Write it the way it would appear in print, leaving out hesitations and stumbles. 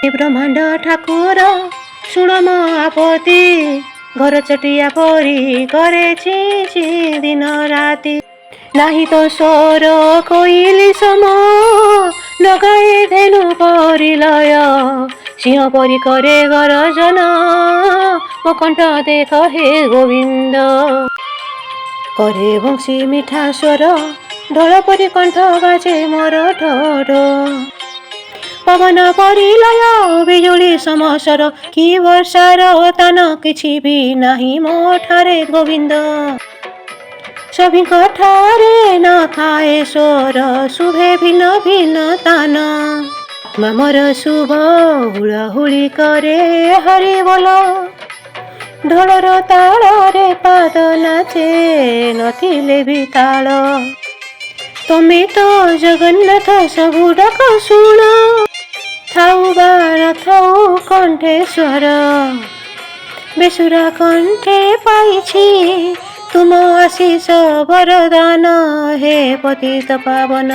ବ୍ରହ୍ମାଣ୍ଡ ଠାକୁର ଶୁଣ ମୋ ଆପତ୍ତି, ଘର ଚଟିଆ ପରି କରେ ଚି ଚି ଦିନ ରାତି। ନାହିଁ ତ ସ୍ୱର କୋଇଲି ସମ, ଲଗାଏ ଧେନୁ ପରି ଲୟ, ସିଂହ ପରି କରେ ଗରଜନ, ମୋ କଣ୍ଠ ଦେଖ ହେ ଗୋବିନ୍ଦ। କରେ ବଂଶୀ ମିଠା ସ୍ୱର, ଢୋଳ ପରି କଣ୍ଠ ବାଜେ ମୋର ଠୋ। ପବନ ପରି ଲୟ, ବିଜୁଳି ସମସ୍ୱର, କି ବର୍ଷାର ତାନ କିଛି ବି ନାହିଁ ମୋ ଠାରେ ଗୋବିନ୍ଦ। ସଭିଙ୍କ ଠାରେ ନଥାଏ ସ୍ୱର, ଶୁଭେ ଭିନ୍ନ ଭିନ୍ନ ତାନ। ମାମର ଶୁଭ ହୁଳହୁଳି କରେ ହରି ବୋଲ, ଢୋଳର ତାଳରେ ପାଦ ନାଚେ ନଥିଲେ ବି ତାଳ। ତମେ ତ ଜଗନ୍ନାଥ ସବୁ ଡାକ ଶୁଣ, ଥାଉ ବା ନଥାଉ କଣ୍ଠେଶ୍ୱର। ବେସୁରା କଣ୍ଠେ ପାଇଛି ତୁମ ଆଶିଷ ବରଦାନ, ହେ ପତିତ ପାବନ।